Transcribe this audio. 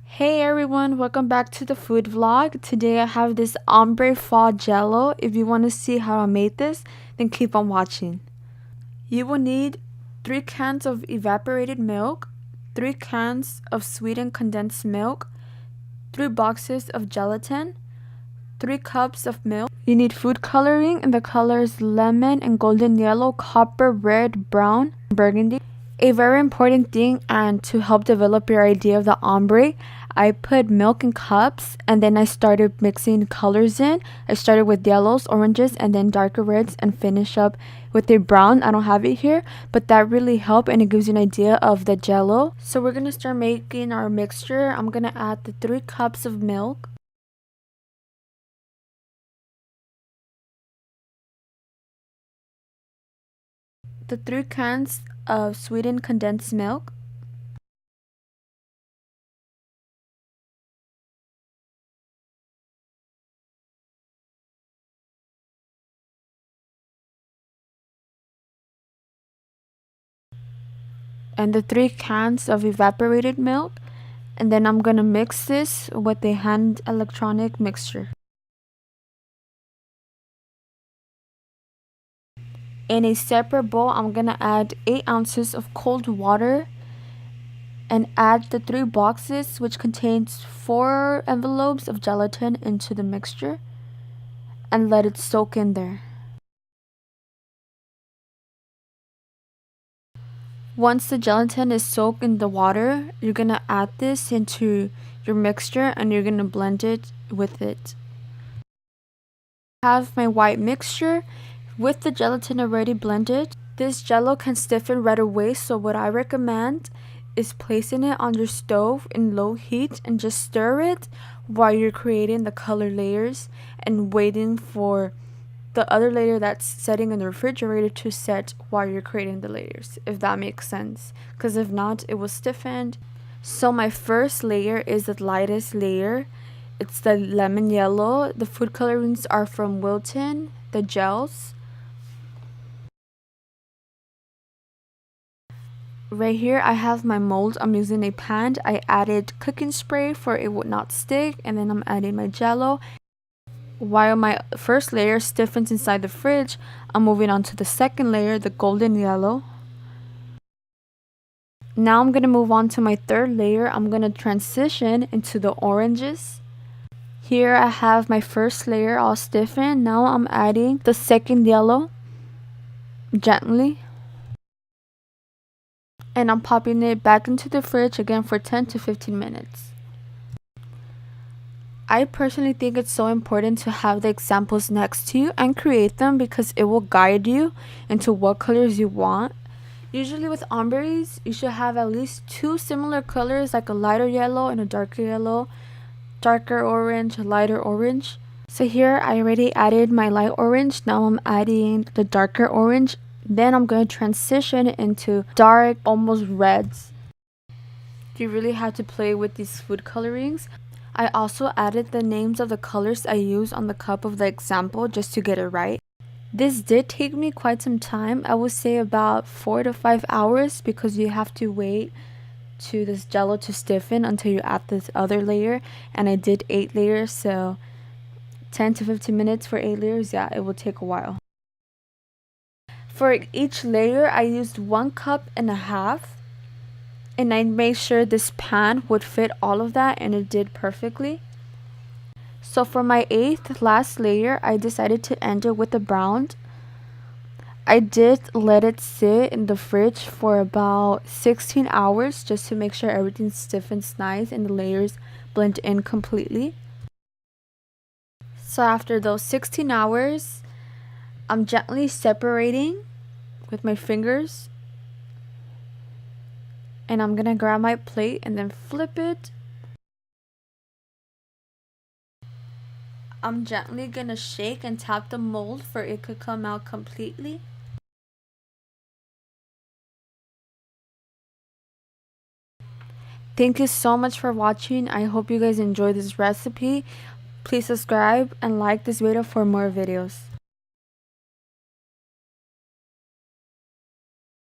Hey everyone, welcome back to the food vlog. Today I have this ombre fall jello. If you want to see how I made this, then keep on watching. You will need 3 cans of evaporated milk, 3 cans of sweetened condensed milk, 3 boxes of gelatin, 3 cups of milk. You need food coloring and the colors lemon and golden yellow, copper, red, brown, burgundy. A very important thing, and to help develop your idea of the ombre, I put milk in cups and then I started mixing colors in. I started with yellows, oranges, and then darker reds and finish up with a brown. I don't have it here, but that really helped and it gives you an idea of the jello. So we're going to start making our mixture. I'm going to add the 3 cups of milk. The 3 cans of sweetened condensed milk. And the 3 cans of evaporated milk, and then I'm gonna mix this with a hand electronic mixture. In a separate bowl, I'm gonna add 8 ounces of cold water and add the 3 boxes, which contains 4 envelopes of gelatin, into the mixture and let it soak in there. Once the gelatin is soaked in the water, you're going to add this into your mixture and you're going to blend it with it. I have my white mixture with the gelatin already blended. This jello can stiffen right away, so what I recommend is placing it on your stove in low heat and just stir it while you're creating the color layers and waiting for the other layer that's setting in the refrigerator to set while you're creating the layers, if that makes sense, because if not, it will stiffen. So my first layer is the lightest layer. It's the lemon yellow. The food colorings are from Wilton, the gels. Right here I have my mold. I'm using a pan. I added cooking spray for it would not stick, and then I'm adding my jello. While my first layer stiffens inside the fridge, I'm moving on to the second layer, the golden yellow. Now I'm going to move on to my third layer. I'm going to transition into the oranges. Here I have my first layer all stiffened. Now I'm adding the second yellow gently. And I'm popping it back into the fridge again for 10 to 15 minutes. I personally think it's so important to have the examples next to you and create them because it will guide you into what colors you want. Usually with ombres, you should have at least 2 similar colors, like a lighter yellow and a darker yellow, darker orange, lighter orange. So here I already added my light orange. Now I'm adding the darker orange. Then I'm going to transition into dark, almost reds. You really have to play with these food colorings. I also added the names of the colors I used on the cup of the example just to get it right. This did take me quite some time. I would say about 4 to 5 hours because you have to wait to this jello to stiffen until you add this other layer. And I did 8 layers, so 10 to 15 minutes for 8 layers. Yeah, it will take a while. For each layer, I used 1.5 cups. And I made sure this pan would fit all of that, and it did perfectly. So for my 8th last layer, I decided to end it with a brown. I did let it sit in the fridge for about 16 hours just to make sure everything stiffens nice and the layers blend in completely. So after those 16 hours, I'm gently separating with my fingers. And I'm gonna grab my plate and then flip it. I'm gently gonna shake and tap the mold for it could come out completely. Thank you so much for watching. I hope you guys enjoyed this recipe. Please subscribe and like this video for more videos.